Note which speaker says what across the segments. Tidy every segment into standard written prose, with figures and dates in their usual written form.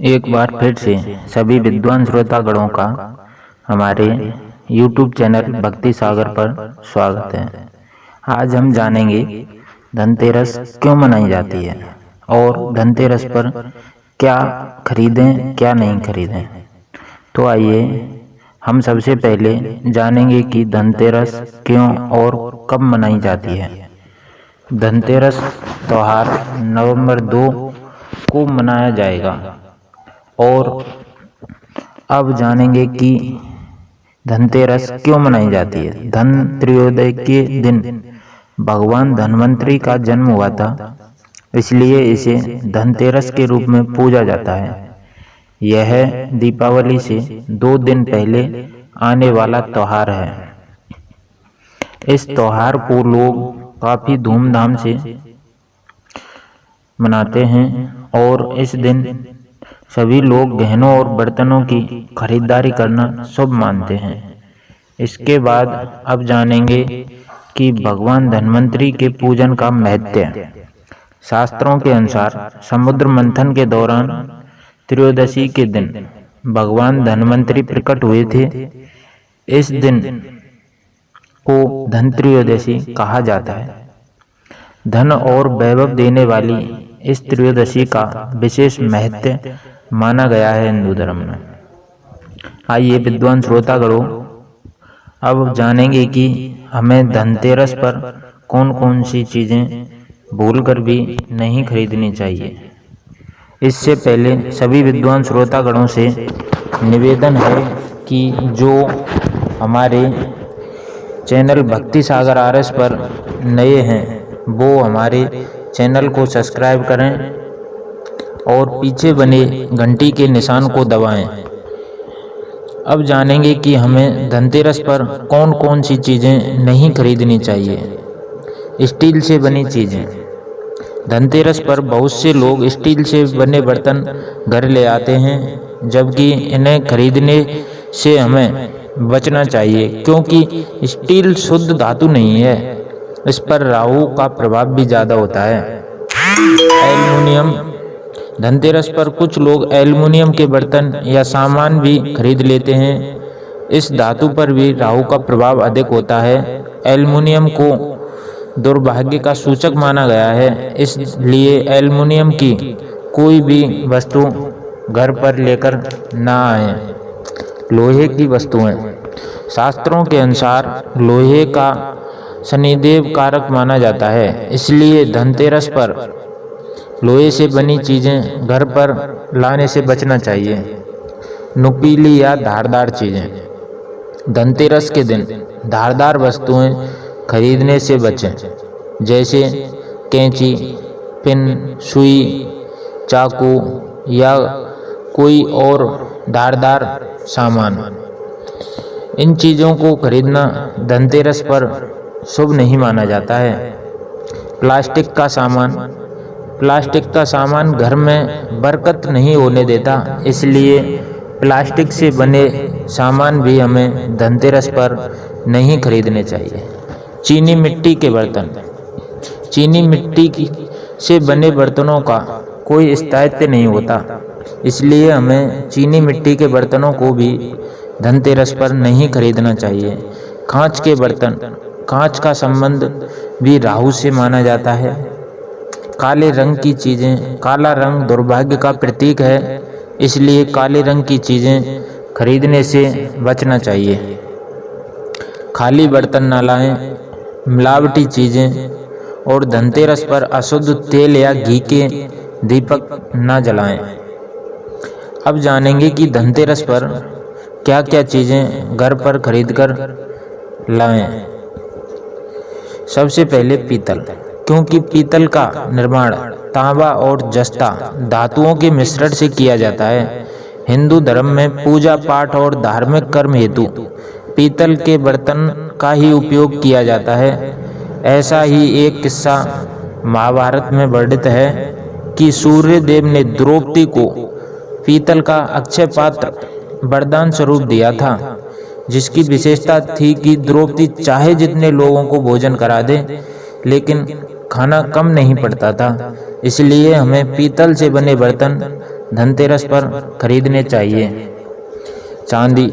Speaker 1: एक बार फिर से सभी विद्वान श्रोतागणों का हमारे YouTube चैनल भक्ति सागर पर स्वागत है। आज हम जानेंगे धनतेरस क्यों मनाई जाती है और धनतेरस पर क्या खरीदें क्या नहीं खरीदें। तो आइए हम सबसे पहले जानेंगे कि धनतेरस क्यों और कब मनाई जाती है। धनतेरस त्यौहार नवंबर 2 को मनाया जाएगा। और अब जानेंगे कि धनतेरस क्यों मनाई जाती है। धन त्रयोदय के दिन भगवान धन्वंतरि का जन्म हुआ था, इसलिए इसे धनतेरस के रूप में पूजा जाता है। यह दीपावली से 2 दिन पहले आने वाला त्यौहार है। इस त्यौहार को लोग काफी धूमधाम से मनाते हैं और इस दिन सभी लोग गहनों और बर्तनों की खरीदारी करना शुभ मानते हैं। इसके बाद अब जानेंगे कि भगवान धन्वंतरि के पूजन का महत्व। शास्त्रों के अनुसार समुद्र मंथन के दौरान त्रयोदशी के दिन भगवान धन्वंतरि प्रकट हुए थे। इस दिन को धन त्रयोदशी कहा जाता है। धन और वैभव देने वाली इस त्रयोदशी का विशेष महत्व माना गया है हिंदू धर्म में। आइए विद्वान श्रोतागणों, अब जानेंगे कि हमें धनतेरस पर कौन कौन सी चीजें भूलकर भी नहीं खरीदनी चाहिए। इससे पहले सभी विद्वान श्रोतागणों से निवेदन है कि जो हमारे चैनल भक्ति सागर RS पर नए हैं वो हमारे चैनल को सब्सक्राइब करें और पीछे बने घंटी के निशान को दबाएं। अब जानेंगे कि हमें धनतेरस पर कौन कौन सी चीज़ें नहीं खरीदनी चाहिए। स्टील से बनी चीज़ें। धनतेरस पर बहुत से लोग स्टील से बने बर्तन घर ले आते हैं, जबकि इन्हें खरीदने से हमें बचना चाहिए, क्योंकि स्टील शुद्ध धातु नहीं है। इस पर राहु का प्रभाव भी ज़्यादा होता है। एल्युमिनियम। धनतेरस पर कुछ लोग एल्युमिनियम के बर्तन या सामान भी खरीद लेते हैं। इस धातु पर भी राहु का प्रभाव अधिक होता है। एल्युमिनियम को दुर्भाग्य का सूचक माना गया है, इसलिए एल्युमिनियम की कोई भी वस्तु घर पर लेकर ना आए। लोहे की वस्तुएं। शास्त्रों के अनुसार लोहे का शनिदेव कारक माना जाता है, इसलिए धनतेरस पर लोहे से बनी चीज़ें घर पर लाने से बचना चाहिए। नुकीली या धारदार चीज़ें। धनतेरस के दिन धारदार वस्तुएं खरीदने से बचें, जैसे कैंची, पिन, सुई, चाकू या कोई और धारदार सामान। इन चीज़ों को खरीदना धनतेरस पर शुभ नहीं माना जाता है। प्लास्टिक का सामान। प्लास्टिक का सामान घर में बरकत नहीं होने देता, इसलिए प्लास्टिक से बने सामान भी हमें धनतेरस पर नहीं खरीदने चाहिए। चीनी मिट्टी के बर्तन। चीनी मिट्टी से बने बर्तनों का कोई स्थायित्व नहीं होता, इसलिए हमें चीनी मिट्टी के बर्तनों को भी धनतेरस पर नहीं खरीदना चाहिए। कांच के बर्तन। कांच का संबंध भी राहु से माना जाता है। काले रंग की चीज़ें। काला रंग दुर्भाग्य का प्रतीक है, इसलिए काले रंग की चीज़ें खरीदने से बचना चाहिए। खाली बर्तन न लाएं। मिलावटी चीज़ें और धनतेरस पर अशुद्ध तेल या घी के दीपक न जलाएं। अब जानेंगे कि धनतेरस पर क्या क्या चीज़ें घर पर खरीदकर लाएं। सबसे पहले पीतल, क्योंकि पीतल का निर्माण तांबा और जस्ता धातुओं के मिश्रण से किया जाता है। हिंदू धर्म में पूजा पाठ और धार्मिक कर्म हेतु पीतल के बर्तन का ही उपयोग किया जाता है। ऐसा ही एक किस्सा महाभारत में वर्णित है कि सूर्य देव ने द्रौपदी को पीतल का अक्षय पात्र वरदान स्वरूप दिया था, जिसकी विशेषता थी कि द्रौपदी चाहे जितने लोगों को भोजन करा दे, लेकिन खाना कम नहीं पड़ता था। इसलिए हमें पीतल से बने बर्तन धनतेरस पर खरीदने चाहिए। चांदी।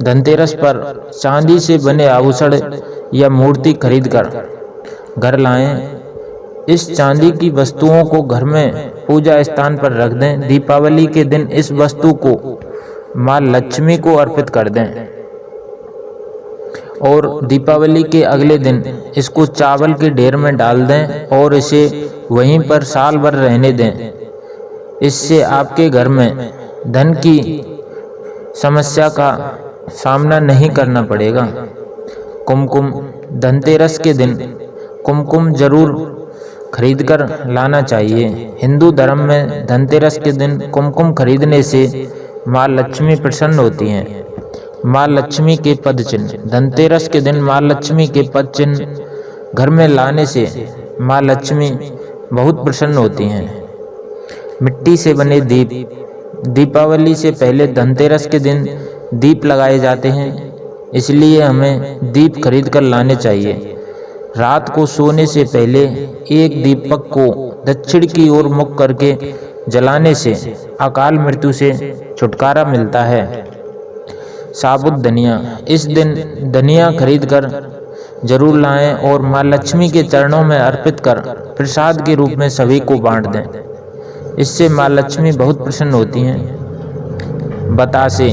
Speaker 1: धनतेरस पर चांदी से बने आभूषण या मूर्ति खरीदकर घर लाएं। इस चांदी की वस्तुओं को घर में पूजा स्थान पर रख दें। दीपावली के दिन इस वस्तु को मां लक्ष्मी को अर्पित कर दें और दीपावली के अगले दिन इसको चावल के ढेर में डाल दें और इसे वहीं पर साल भर रहने दें। इससे आपके घर में धन की समस्या का सामना नहीं करना पड़ेगा। कुमकुम। धनतेरस के दिन कुमकुम जरूर खरीदकर लाना चाहिए। हिंदू धर्म में धनतेरस के दिन कुमकुम खरीदने से मां लक्ष्मी प्रसन्न होती हैं। मां लक्ष्मी के पद चिन्ह। धनतेरस के दिन मां लक्ष्मी के पद चिन्ह घर में लाने से मां लक्ष्मी बहुत प्रसन्न होती हैं। मिट्टी से बने दीप। दीपावली से पहले धनतेरस के दिन दीप लगाए जाते हैं, इसलिए हमें दीप खरीद कर लाने चाहिए। रात को सोने से पहले एक दीपक को दक्षिण की ओर मुख करके जलाने से अकाल मृत्यु से छुटकारा मिलता है। साबुत धनिया। इस दिन धनिया खरीदकर जरूर लाएं और मां लक्ष्मी के चरणों में अर्पित कर प्रसाद के रूप में सभी को बांट दें। इससे मां लक्ष्मी बहुत प्रसन्न होती हैं। बतासे।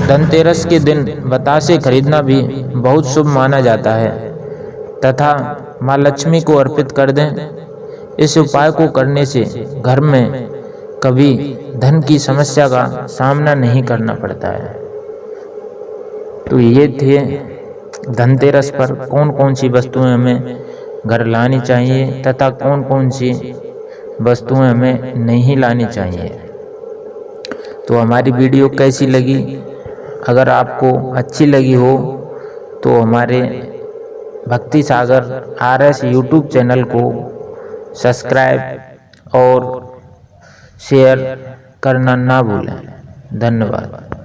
Speaker 1: धनतेरस के दिन बतासे खरीदना भी बहुत शुभ माना जाता है तथा मां लक्ष्मी को अर्पित कर दें। इस उपाय को करने से घर में कभी धन की समस्या का सामना नहीं करना पड़ता है। तो ये थे धनतेरस पर कौन कौन सी वस्तुएं हमें घर लानी चाहिए तथा कौन कौन सी वस्तुएं हमें नहीं लानी चाहिए। तो हमारी वीडियो कैसी लगी? अगर आपको अच्छी लगी हो तो हमारे भक्ति सागर RS यूट्यूब चैनल को सब्सक्राइब और शेयर करना ना भूलें। धन्यवाद।